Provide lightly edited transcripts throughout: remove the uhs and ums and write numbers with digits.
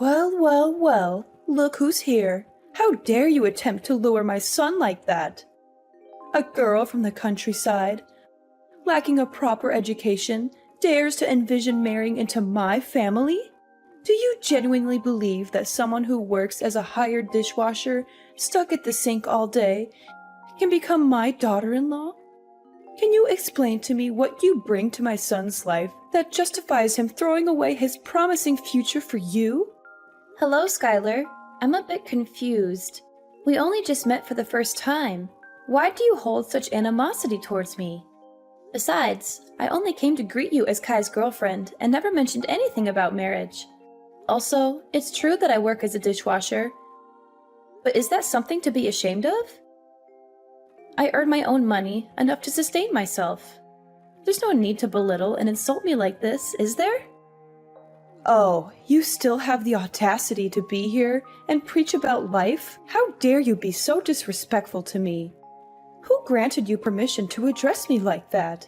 Well, well, well, look who's here. How dare you attempt to lure my son like that? A girl from the countryside, lacking a proper education, dares to envision marrying into my family? Do you genuinely believe that someone who works as a hired dishwasher, stuck at the sink all day, can become my daughter-in-law? Can you explain to me what you bring to my son's life that justifies him throwing away his promising future for you? Hello, Skylar. I'm a bit confused. We only just met for the first time. Why do you hold such animosity towards me? Besides, I only came to greet you as Kai's girlfriend and never mentioned anything about marriage. Also, it's true that I work as a dishwasher. But is that something to be ashamed of? I earn my own money, enough to sustain myself. There's no need to belittle and insult me like this, is there? Oh, you still have the audacity to be here and preach about life? How dare you be so disrespectful to me? Who granted you permission to address me like that?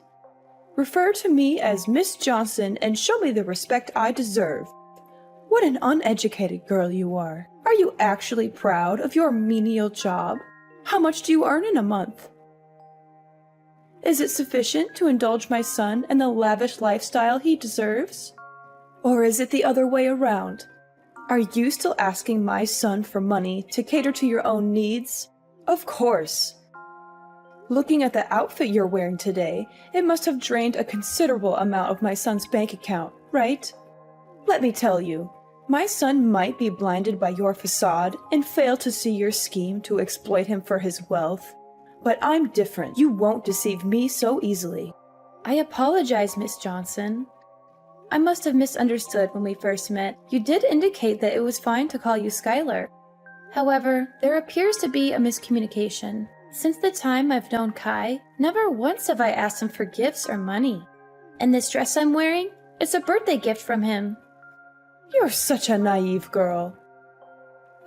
Refer to me as Miss Johnson and show me the respect I deserve. What an uneducated girl you are. Are you actually proud of your menial job? How much do you earn in a month? Is it sufficient to indulge my son in the lavish lifestyle he deserves? Or is it the other way around? Are you still asking my son for money to cater to your own needs? Of course. Looking at the outfit you're wearing today, it must have drained a considerable amount of my son's bank account, right? Let me tell you, my son might be blinded by your facade and fail to see your scheme to exploit him for his wealth. But I'm different. You won't deceive me so easily. I apologize, Miss Johnson. I must have misunderstood when we first met. You did indicate that it was fine to call you Skylar. However, there appears to be a miscommunication. Since the time I've known Kai, never once have I asked him for gifts or money. And this dress I'm wearing, it's a birthday gift from him. You're such a naive girl.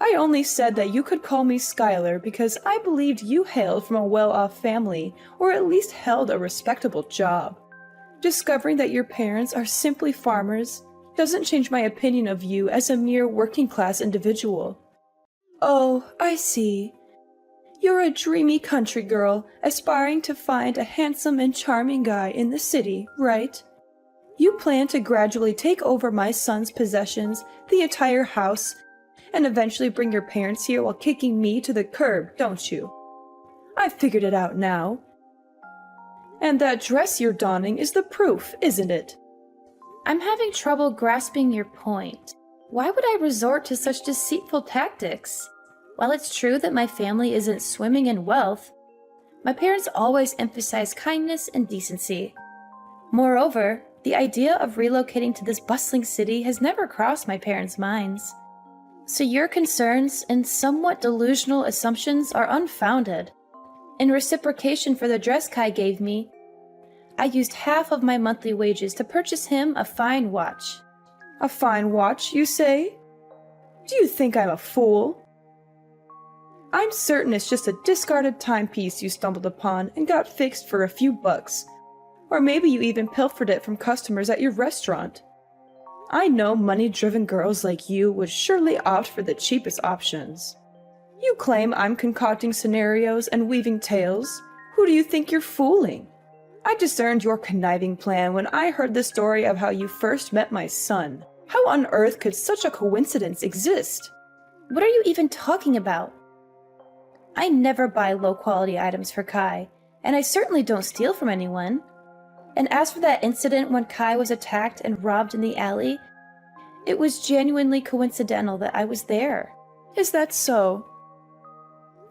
I only said that you could call me Skylar because I believed you hailed from a well-off family or at least held a respectable job. Discovering that your parents are simply farmers doesn't change my opinion of you as a mere working-class individual. Oh, I see. You're a dreamy country girl aspiring to find a handsome and charming guy in the city, right? You plan to gradually take over my son's possessions, the entire house, and eventually bring your parents here while kicking me to the curb, don't you? I've figured it out now. And that dress you're donning is the proof, isn't it? I'm having trouble grasping your point. Why would I resort to such deceitful tactics? While it's true that my family isn't swimming in wealth, my parents always emphasize kindness and decency. Moreover, the idea of relocating to this bustling city has never crossed my parents' minds. So your concerns and somewhat delusional assumptions are unfounded. In reciprocation for the dress Kai gave me, I used half of my monthly wages to purchase him a fine watch. A fine watch, you say? Do you think I'm a fool? I'm certain it's just a discarded timepiece you stumbled upon and got fixed for a few bucks. Or maybe you even pilfered it from customers at your restaurant. I know money-driven girls like you would surely opt for the cheapest options. You claim I'm concocting scenarios and weaving tales. Who do you think you're fooling? I discerned your conniving plan when I heard the story of how you first met my son. How on earth could such a coincidence exist? What are you even talking about? I never buy low-quality items for Kai, and I certainly don't steal from anyone. And as for that incident when Kai was attacked and robbed in the alley, it was genuinely coincidental that I was there. Is that so?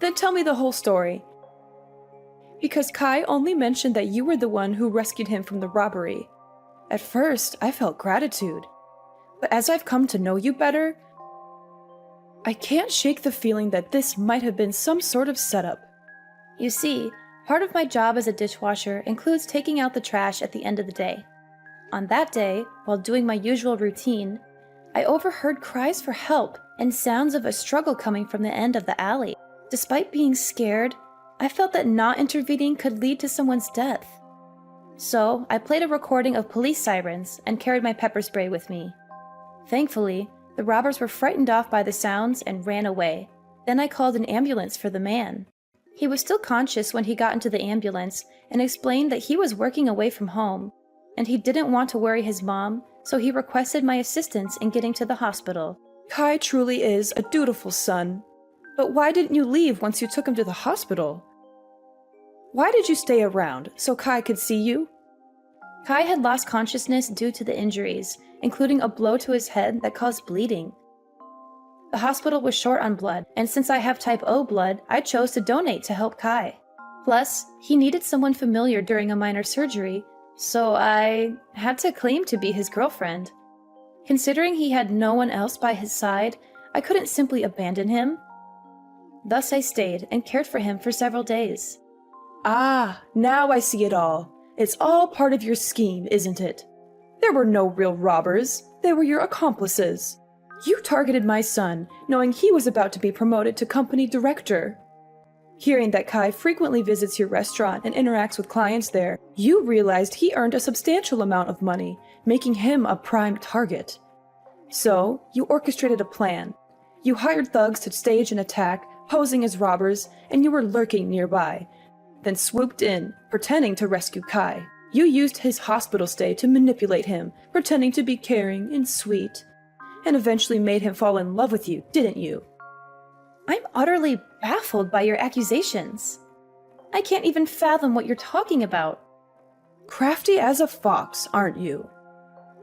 Then tell me the whole story. Because Kai only mentioned that you were the one who rescued him from the robbery. At first, I felt gratitude. But as I've come to know you better, I can't shake the feeling that this might have been some sort of setup. You see, part of my job as a dishwasher includes taking out the trash at the end of the day. On that day, while doing my usual routine, I overheard cries for help and sounds of a struggle coming from the end of the alley. Despite being scared, I felt that not intervening could lead to someone's death. So, I played a recording of police sirens and carried my pepper spray with me. Thankfully, The robbers were frightened off by the sounds and ran away. Then I called an ambulance for the man. He was still conscious when he got into the ambulance and explained that he was working away from home, and he didn't want to worry his mom, so he requested my assistance in getting to the hospital. Kai truly is a dutiful son. But why didn't you leave once you took him to the hospital? Why did you stay around, so Kai could see you? Kai had lost consciousness due to the injuries, including a blow to his head that caused bleeding. The hospital was short on blood, and since I have type O blood, I chose to donate to help Kai. Plus, he needed someone familiar during a minor surgery, so I had to claim to be his girlfriend. Considering he had no one else by his side, I couldn't simply abandon him. Thus I stayed and cared for him for several days. Ah, now I see it all. It's all part of your scheme, isn't it? There were no real robbers. They were your accomplices. You targeted my son, knowing he was about to be promoted to company director. Hearing that Kai frequently visits your restaurant and interacts with clients there, you realized he earned a substantial amount of money, making him a prime target. So, you orchestrated a plan. You hired thugs to stage an attack, posing as robbers, and you were lurking nearby, then swooped in, pretending to rescue Kai. You used his hospital stay to manipulate him, pretending to be caring and sweet, and eventually made him fall in love with you, didn't you? I'm utterly baffled by your accusations. I can't even fathom what you're talking about. Crafty as a fox, aren't you?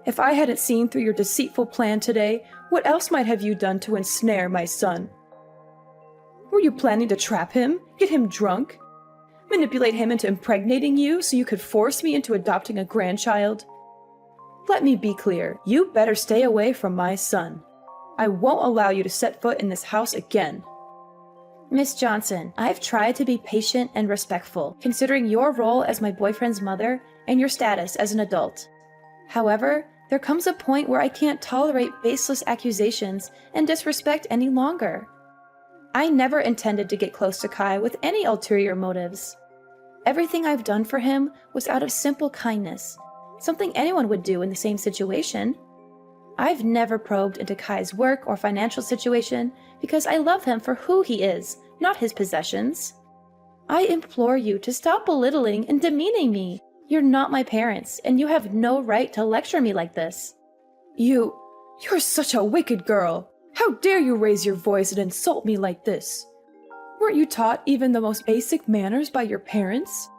If I hadn't seen through your deceitful plan today, what else might have you done to ensnare my son? Were you planning to trap him, get him drunk, manipulate him into impregnating you so you could force me into adopting a grandchild? Let me be clear, you better stay away from my son. I won't allow you to set foot in this house again. Miss Johnson, I've tried to be patient and respectful, considering your role as my boyfriend's mother and your status as an adult. However, there comes a point where I can't tolerate baseless accusations and disrespect any longer. I never intended to get close to Kai with any ulterior motives. Everything I've done for him was out of simple kindness, something anyone would do in the same situation. I've never probed into Kai's work or financial situation because I love him for who he is, not his possessions. I implore you to stop belittling and demeaning me. You're not my parents, and you have no right to lecture me like this. You're such a wicked girl. How dare you raise your voice and insult me like this? Weren't you taught even the most basic manners by your parents?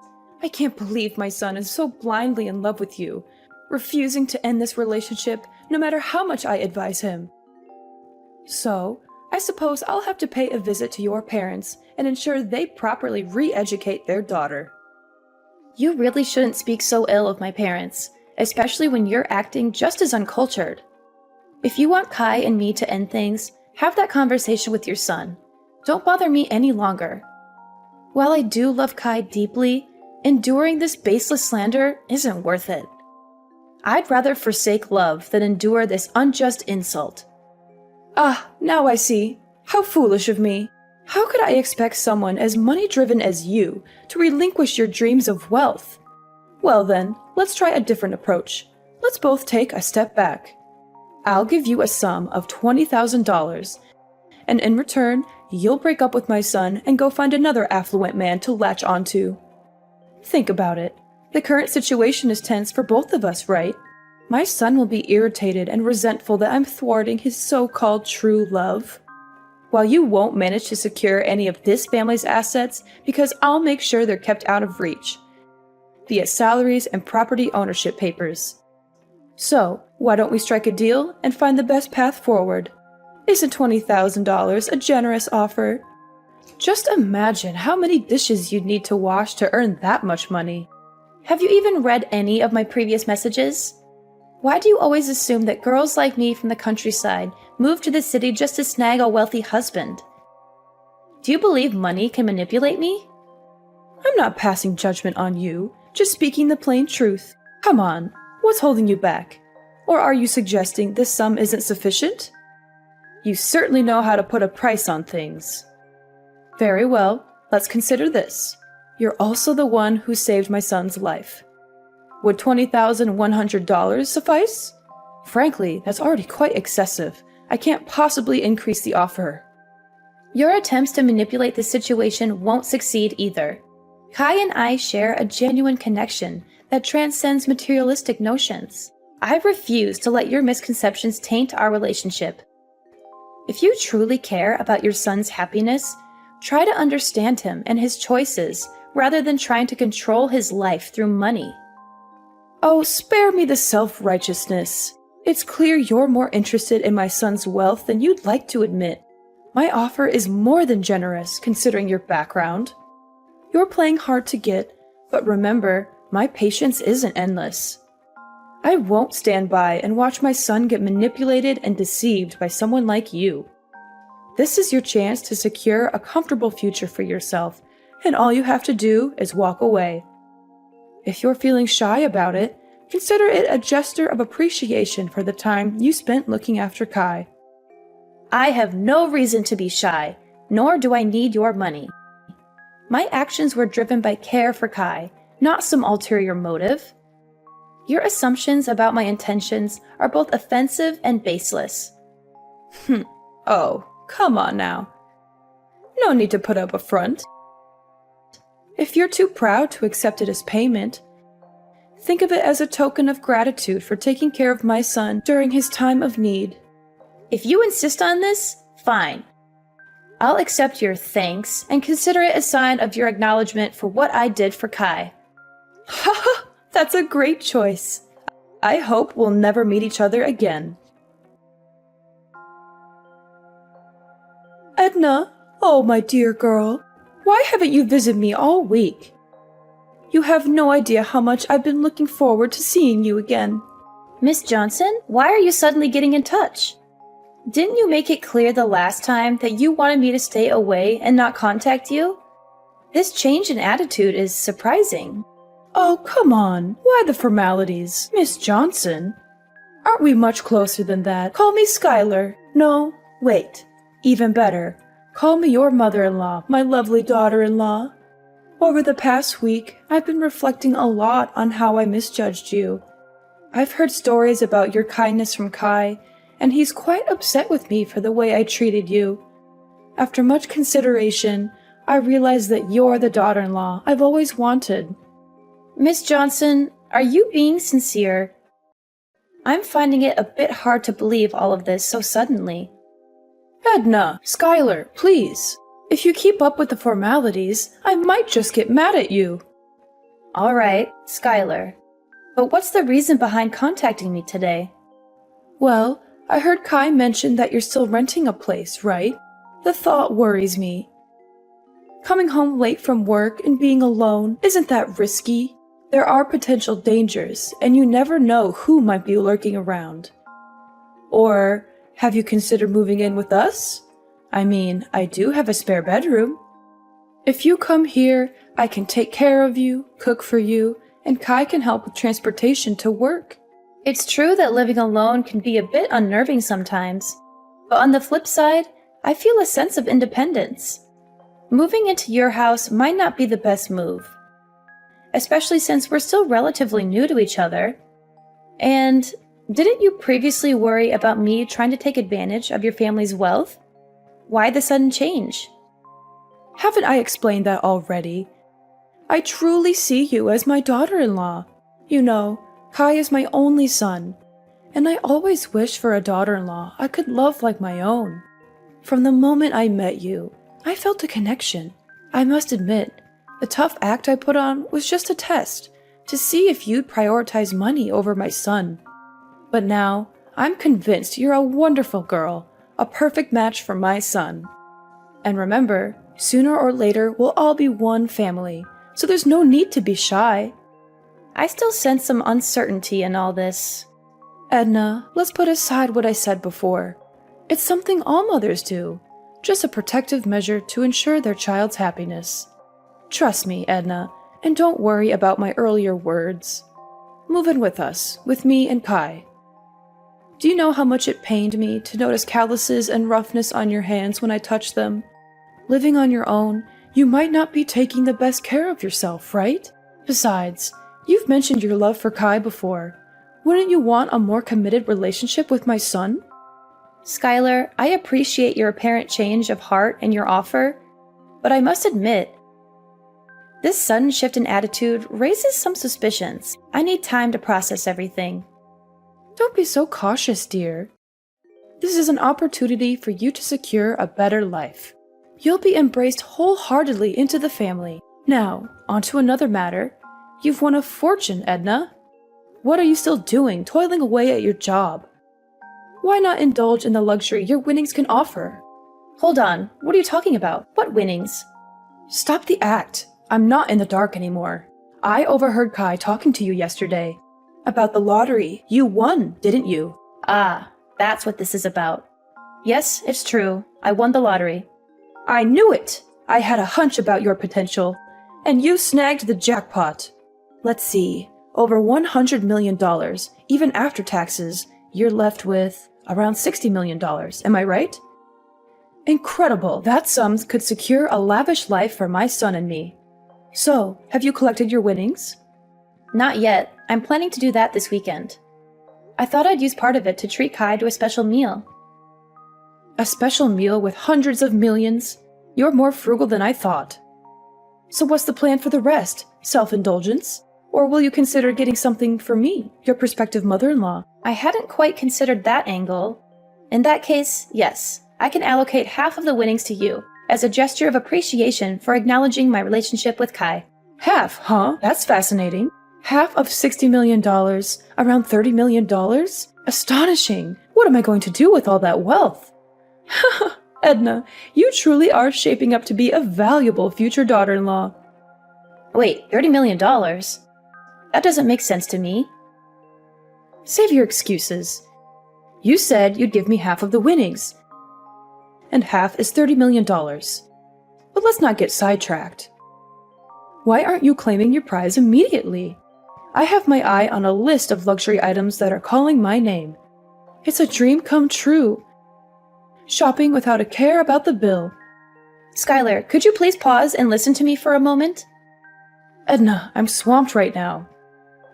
I can't believe my son is so blindly in love with you, refusing to end this relationship no matter how much I advise him. So, I suppose I'll have to pay a visit to your parents and ensure they properly re-educate their daughter. You really shouldn't speak so ill of my parents, especially when you're acting just as uncultured. If you want Kai and me to end things, have that conversation with your son. Don't bother me any longer. While I do love Kai deeply, enduring this baseless slander isn't worth it. I'd rather forsake love than endure this unjust insult. Ah, now I see. How foolish of me. How could I expect someone as money-driven as you to relinquish your dreams of wealth? Well then, let's try a different approach. Let's both take a step back. I'll give you a sum of $20,000, and in return, you'll break up with my son and go find another affluent man to latch onto. Think about it. The current situation is tense for both of us, right? My son will be irritated and resentful that I'm thwarting his so-called true love, while you won't manage to secure any of this family's assets because I'll make sure they're kept out of reach, be it salaries and property ownership papers. So, why don't we strike a deal and find the best path forward? Isn't $20,000 a generous offer? Just imagine how many dishes you'd need to wash to earn that much money. Have you even read any of my previous messages? Why do you always assume that girls like me from the countryside move to the city just to snag a wealthy husband? Do you believe money can manipulate me? I'm not passing judgment on you, just speaking the plain truth. Come on, what's holding you back? Or are you suggesting this sum isn't sufficient? You certainly know how to put a price on things. Very well, let's consider this. You're also the one who saved my son's life. Would $20,100 suffice? Frankly, that's already quite excessive. I can't possibly increase the offer. Your attempts to manipulate the situation won't succeed either. Kai and I share a genuine connection that transcends materialistic notions. I refuse to let your misconceptions taint our relationship. If you truly care about your son's happiness, try to understand him and his choices rather than trying to control his life through money. Oh, spare me the self-righteousness. It's clear you're more interested in my son's wealth than you'd like to admit. My offer is more than generous, considering your background. You're playing hard to get, but remember, my patience isn't endless. I won't stand by and watch my son get manipulated and deceived by someone like you. This is your chance to secure a comfortable future for yourself, and all you have to do is walk away. If you're feeling shy about it, consider it a gesture of appreciation for the time you spent looking after Kai. I have no reason to be shy, nor do I need your money. My actions were driven by care for Kai, not some ulterior motive. Your assumptions about my intentions are both offensive and baseless. Oh, come on now. No need to put up a front. If you're too proud to accept it as payment, think of it as a token of gratitude for taking care of my son during his time of need. If you insist on this, fine. I'll accept your thanks and consider it a sign of your acknowledgement for what I did for Kai. Haha, that's a great choice. I hope we'll never meet each other again. Edna, oh my dear girl, why haven't you visited me all week? You have no idea how much I've been looking forward to seeing you again. Miss Johnson, why are you suddenly getting in touch? Didn't you make it clear the last time that you wanted me to stay away and not contact you? This change in attitude is surprising. Oh, come on. Why the formalities? Miss Johnson? Aren't we much closer than that? Call me Skylar. No, wait. Even better. Call me your mother-in-law, my lovely daughter-in-law. Over the past week, I've been reflecting a lot on how I misjudged you. I've heard stories about your kindness from Kai, and he's quite upset with me for the way I treated you. After much consideration, I realized that you're the daughter-in-law I've always wanted. Miss Johnson, are you being sincere? I'm finding it a bit hard to believe all of this so suddenly. Edna, Skylar, please. If you keep up with the formalities, I might just get mad at you. All right, Skylar. But what's the reason behind contacting me today? Well, I heard Kai mention that you're still renting a place, right? The thought worries me. Coming home late from work and being alone, isn't that risky? There are potential dangers, and you never know who might be lurking around. Or, have you considered moving in with us? I mean, I do have a spare bedroom. If you come here, I can take care of you, cook for you, and Kai can help with transportation to work. It's true that living alone can be a bit unnerving sometimes, but on the flip side, I feel a sense of independence. Moving into your house might not be the best move, especially since we're still relatively new to each other. And didn't you previously worry about me trying to take advantage of your family's wealth? Why the sudden change? Haven't I explained that already? I truly see you as my daughter-in-law. You know, Kai is my only son, and I always wished for a daughter-in-law I could love like my own. From the moment I met you, I felt a connection. I must admit, the tough act I put on was just a test to see if you'd prioritize money over my son. But now, I'm convinced you're a wonderful girl, a perfect match for my son. And remember, sooner or later we'll all be one family, so there's no need to be shy. I still sense some uncertainty in all this. Edna, let's put aside what I said before. It's something all mothers do, just a protective measure to ensure their child's happiness. Trust me, Edna, and don't worry about my earlier words. Move in with us, with me and Kai. Do you know how much it pained me to notice calluses and roughness on your hands when I touched them? Living on your own, you might not be taking the best care of yourself, right? Besides, you've mentioned your love for Kai before. Wouldn't you want a more committed relationship with my son? Skylar, I appreciate your apparent change of heart and your offer, but I must admit, this sudden shift in attitude raises some suspicions. I need time to process everything. Don't be so cautious, dear. This is an opportunity for you to secure a better life. You'll be embraced wholeheartedly into the family. Now, on to another matter. You've won a fortune, Edna. What are you still doing, toiling away at your job? Why not indulge in the luxury your winnings can offer? Hold on, what are you talking about? What winnings? Stop the act. I'm not in the dark anymore. I overheard Kai talking to you yesterday. About the lottery. You won, didn't you? Ah, that's what this is about. Yes, it's true. I won the lottery. I knew it! I had a hunch about your potential. And you snagged the jackpot. Let's see. Over $100 million, even after taxes, you're left with around $60 million. Am I right? Incredible. That sum could secure a lavish life for my son and me. So, have you collected your winnings? Not yet. I'm planning to do that this weekend. I thought I'd use part of it to treat Kai to a special meal. A special meal with hundreds of millions? You're more frugal than I thought. So what's the plan for the rest? Self-indulgence? Or will you consider getting something for me, your prospective mother-in-law? I hadn't quite considered that angle. In that case, yes, I can allocate half of the winnings to you, as a gesture of appreciation for acknowledging my relationship with Kai. Half, huh? That's fascinating. Half of $60 million, around $30 million? Astonishing! What am I going to do with all that wealth? Edna, you truly are shaping up to be a valuable future daughter-in-law. Wait, $30 million? That doesn't make sense to me. Save your excuses. You said you'd give me half of the winnings. And half is $30 million. But let's not get sidetracked. Why aren't you claiming your prize immediately? I have my eye on a list of luxury items that are calling my name. It's a dream come true. Shopping without a care about the bill. Skylar, could you please pause and listen to me for a moment? Edna, I'm swamped right now.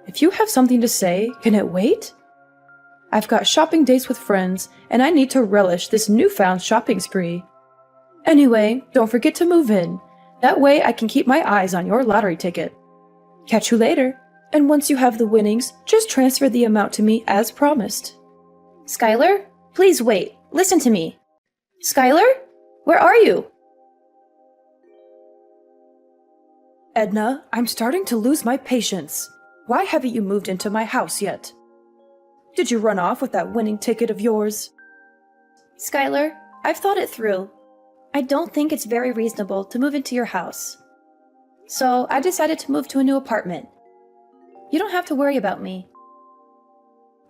If you have something to say, can it wait? I've got shopping dates with friends, and I need to relish this newfound shopping spree. Anyway, don't forget to move in. That way I can keep my eyes on your lottery ticket. Catch you later. And once you have the winnings, just transfer the amount to me as promised. Skylar, please wait. Listen to me. Skylar? Where are you? Edna, I'm starting to lose my patience. Why haven't you moved into my house yet? Did you run off with that winning ticket of yours? Skylar, I've thought it through. I don't think it's very reasonable to move into your house. So I decided to move to a new apartment. You don't have to worry about me.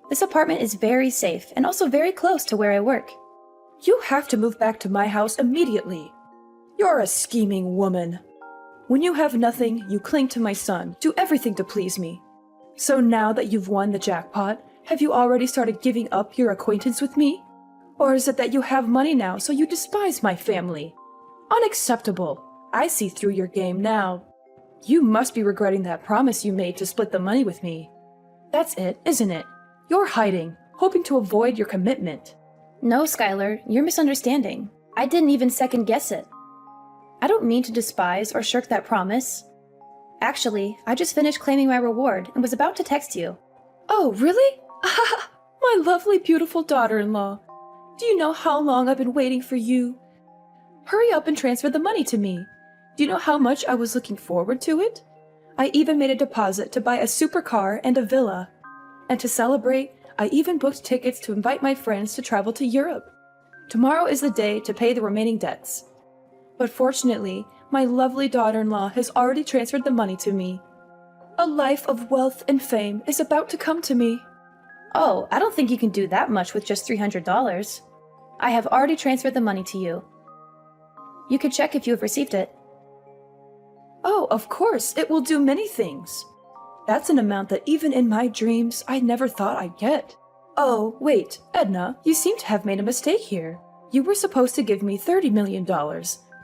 This apartment is very safe and also very close to where I work. You have to move back to my house immediately. You're a scheming woman. When you have nothing, you cling to my son, do everything to please me. So now that you've won the jackpot, have you already started giving up your acquaintance with me? Or is it that you have money now, so you despise my family? Unacceptable. I see through your game now. You must be regretting that promise you made to split the money with me. That's it, isn't it? You're hiding, hoping to avoid your commitment. No, Skylar, you're misunderstanding. I didn't even second guess it. I don't mean to despise or shirk that promise. Actually, I just finished claiming my reward and was about to text you. Oh, really? My lovely, beautiful daughter-in-law. Do you know how long I've been waiting for you? Hurry up and transfer the money to me. Do you know how much I was looking forward to it? I even made a deposit to buy a supercar and a villa. And to celebrate, I even booked tickets to invite my friends to travel to Europe. Tomorrow is the day to pay the remaining debts. But fortunately, my lovely daughter-in-law has already transferred the money to me. A life of wealth and fame is about to come to me. Oh, I don't think you can do that much with just $300. I have already transferred the money to you. You could check if you have received it. Oh, of course, it will do many things. That's an amount that even in my dreams, I never thought I'd get. Oh, wait, Edna, you seem to have made a mistake here. You were supposed to give me $30 million,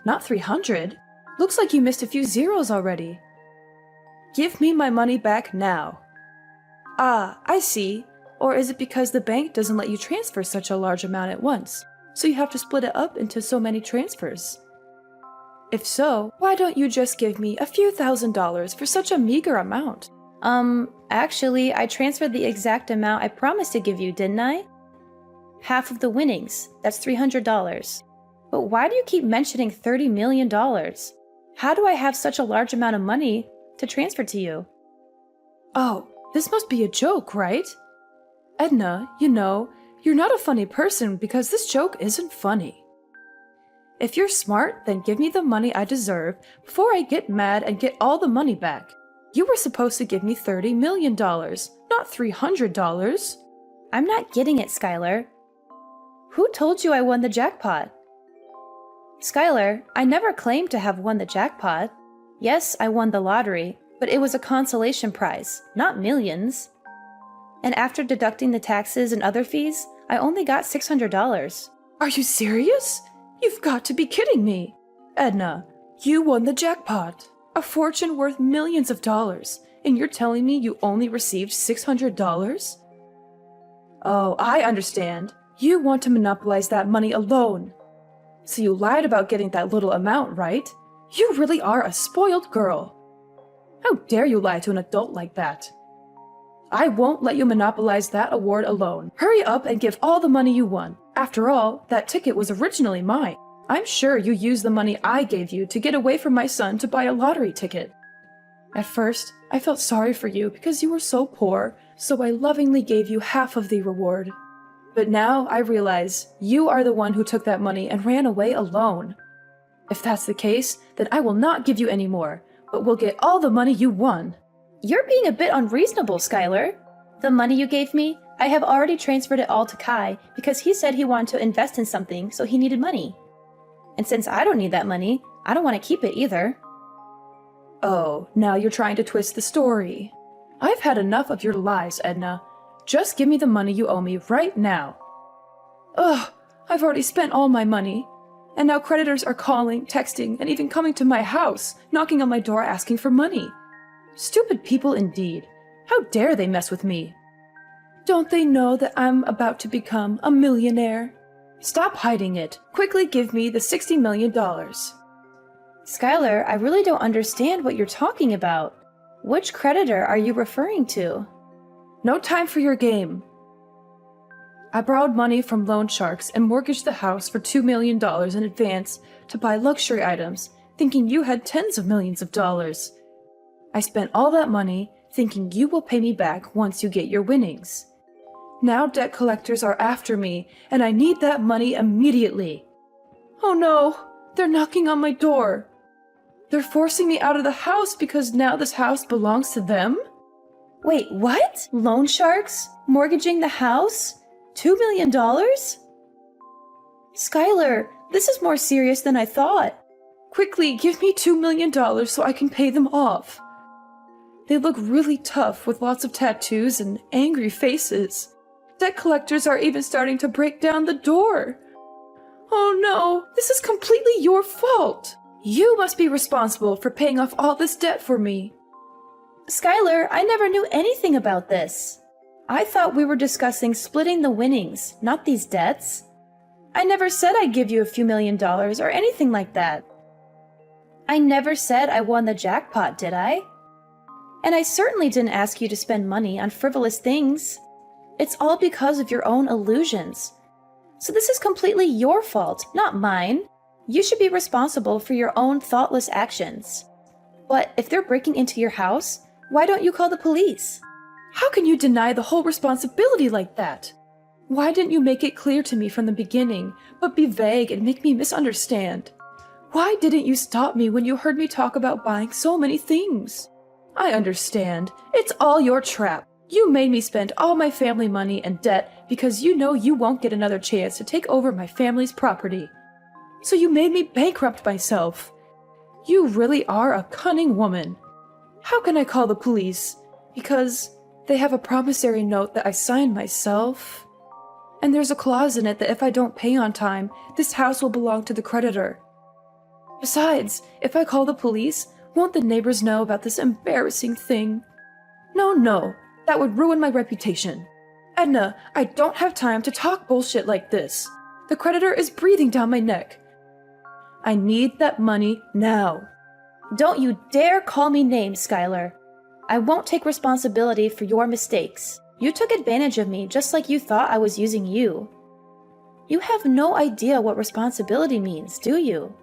not 300. Looks like you missed a few zeros already. Give me my money back now. Ah, I see. Or is it because the bank doesn't let you transfer such a large amount at once, so you have to split it up into so many transfers? If so, why don't you just give me a few $1,000s for such a meager amount? Actually, I transferred the exact amount I promised to give you, didn't I? Half of the winnings, that's $300. But why do you keep mentioning $30 million? How do I have such a large amount of money to transfer to you? Oh, this must be a joke, right? Edna, you know, you're not a funny person because this joke isn't funny. If you're smart, then give me the money I deserve before I get mad and get all the money back. You were supposed to give me $30 million, not $300. I'm not getting it, Skylar. Who told you I won the jackpot? Skylar, I never claimed to have won the jackpot. Yes, I won the lottery, but it was a consolation prize, not millions. And after deducting the taxes and other fees, I only got $600. Are you serious? You've got to be kidding me. Edna, you won the jackpot. A fortune worth millions of dollars, and you're telling me you only received $600? Oh, I understand. You want to monopolize that money alone. So you lied about getting that little amount, right? You really are a spoiled girl. How dare you lie to an adult like that? I won't let you monopolize that award alone. Hurry up and give all the money you won. After all, that ticket was originally mine. I'm sure you used the money I gave you to get away from my son to buy a lottery ticket. At first, I felt sorry for you because you were so poor, so I lovingly gave you half of the reward. But now I realize you are the one who took that money and ran away alone. If that's the case, then I will not give you any more, but will get all the money you won. You're being a bit unreasonable, Skylar. The money you gave me, I have already transferred it all to Kai because he said he wanted to invest in something, so he needed money. And since I don't need that money, I don't want to keep it either. Oh, now you're trying to twist the story. I've had enough of your lies, Edna. Just give me the money you owe me right now. Ugh, I've already spent all my money. And now creditors are calling, texting, and even coming to my house, knocking on my door asking for money. Stupid people indeed. How dare they mess with me? Don't they know that I'm about to become a millionaire? Stop hiding it. Quickly give me the $60 million. Skylar, I really don't understand what you're talking about. Which creditor are you referring to? No time for your game. I borrowed money from loan sharks and mortgaged the house for $2 million in advance to buy luxury items, thinking you had tens of millions of dollars. I spent all that money thinking you will pay me back once you get your winnings. Now debt collectors are after me, and I need that money immediately. Oh no, they're knocking on my door. They're forcing me out of the house because now this house belongs to them? Wait, what? Loan sharks? Mortgaging the house? $2 million? Skylar, this is more serious than I thought. Quickly, give me $2 million so I can pay them off. They look really tough with lots of tattoos and angry faces. Debt collectors are even starting to break down the door. Oh no, this is completely your fault. You must be responsible for paying off all this debt for me. Skylar, I never knew anything about this. I thought we were discussing splitting the winnings, not these debts. I never said I'd give you a few $1,000,000 or anything like that. I never said I won the jackpot, did I? And I certainly didn't ask you to spend money on frivolous things. It's all because of your own illusions. So this is completely your fault, not mine. You should be responsible for your own thoughtless actions. But if they're breaking into your house, why don't you call the police? How can you deny the whole responsibility like that? Why didn't you make it clear to me from the beginning, but be vague and make me misunderstand? Why didn't you stop me when you heard me talk about buying so many things? I understand. It's all your trap. You made me spend all my family money and debt because you know you won't get another chance to take over my family's property. So you made me bankrupt myself. You really are a cunning woman. How can I call the police? Because they have a promissory note that I signed myself. And there's a clause in it that if I don't pay on time, this house will belong to the creditor. Besides, if I call the police, won't the neighbors know about this embarrassing thing? No, that would ruin my reputation. Edna, I don't have time to talk bullshit like this. The creditor is breathing down my neck. I need that money now. Don't you dare call me names, Skylar. I won't take responsibility for your mistakes. You took advantage of me just like you thought I was using you. You have no idea what responsibility means, do you?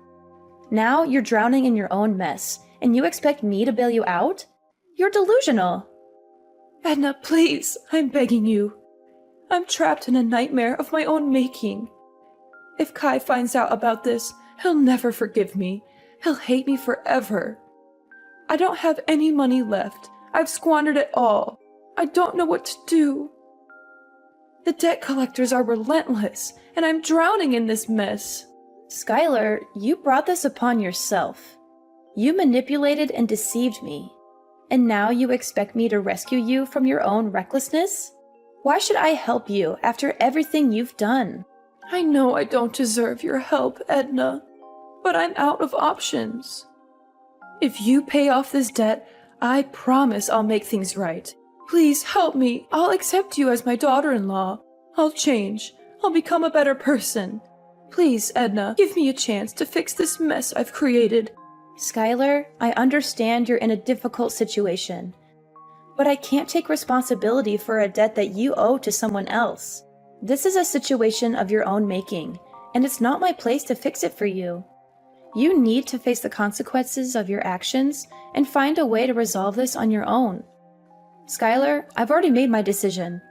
Now you're drowning in your own mess, and you expect me to bail you out? You're delusional. Edna, please, I'm begging you. I'm trapped in a nightmare of my own making. If Kai finds out about this, he'll never forgive me. He'll hate me forever. I don't have any money left. I've squandered it all. I don't know what to do. The debt collectors are relentless, and I'm drowning in this mess. Skylar, you brought this upon yourself. You manipulated and deceived me. And now you expect me to rescue you from your own recklessness? Why should I help you after everything you've done? I know I don't deserve your help, Edna, but I'm out of options. If you pay off this debt, I promise I'll make things right. Please help me. I'll accept you as my daughter-in-law. I'll change. I'll become a better person. Please, Edna, give me a chance to fix this mess I've created. Skylar, I understand you're in a difficult situation, but I can't take responsibility for a debt that you owe to someone else. This is a situation of your own making, and it's not my place to fix it for you. You need to face the consequences of your actions and find a way to resolve this on your own. Skylar, I've already made my decision.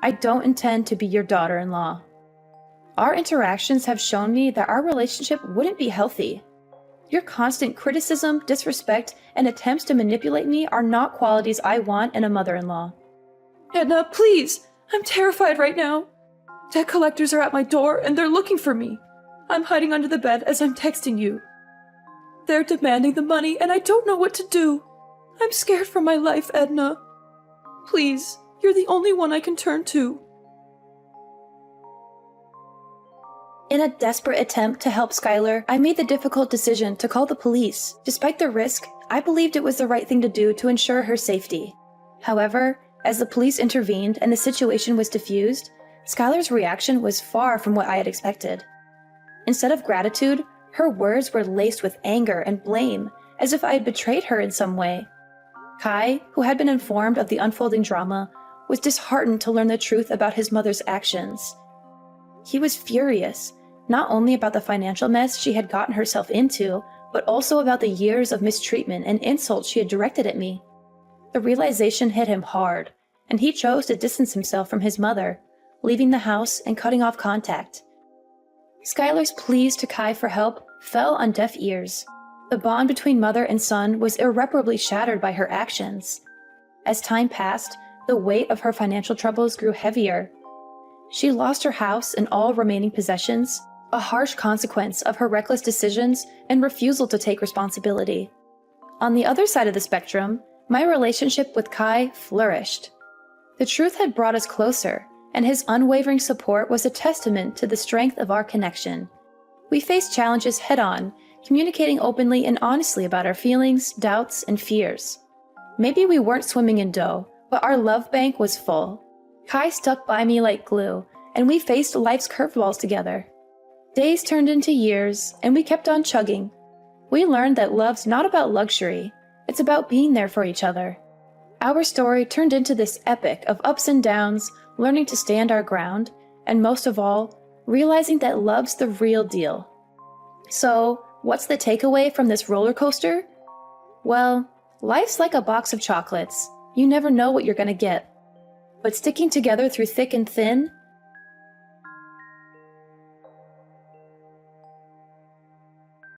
I don't intend to be your daughter-in-law. Our interactions have shown me that our relationship wouldn't be healthy. Your constant criticism, disrespect, and attempts to manipulate me are not qualities I want in a mother-in-law. Edna, please! I'm terrified right now. Debt collectors are at my door and they're looking for me. I'm hiding under the bed as I'm texting you. They're demanding the money and I don't know what to do. I'm scared for my life, Edna. Please, you're the only one I can turn to. In a desperate attempt to help Skylar, I made the difficult decision to call the police. Despite the risk, I believed it was the right thing to do to ensure her safety. However, as the police intervened and the situation was diffused, Skylar's reaction was far from what I had expected. Instead of gratitude, her words were laced with anger and blame, as if I had betrayed her in some way. Kai, who had been informed of the unfolding drama, was disheartened to learn the truth about his mother's actions. He was furious, not only about the financial mess she had gotten herself into, but also about the years of mistreatment and insults she had directed at me. The realization hit him hard, and he chose to distance himself from his mother, leaving the house and cutting off contact. Skylar's pleas to Kai for help fell on deaf ears. The bond between mother and son was irreparably shattered by her actions. As time passed, the weight of her financial troubles grew heavier. She lost her house and all remaining possessions, a harsh consequence of her reckless decisions and refusal to take responsibility. On the other side of the spectrum, my relationship with Kai flourished. The truth had brought us closer, and his unwavering support was a testament to the strength of our connection. We faced challenges head-on, communicating openly and honestly about our feelings, doubts, and fears. Maybe we weren't swimming in dough, but our love bank was full. Kai stuck by me like glue, and we faced life's curveballs together. Days turned into years, and we kept on chugging. We learned that love's not about luxury, it's about being there for each other. Our story turned into this epic of ups and downs, learning to stand our ground, and most of all, realizing that love's the real deal. So, what's the takeaway from this roller coaster? Well, life's like a box of chocolates. You never know what you're gonna get. But sticking together through thick and thin,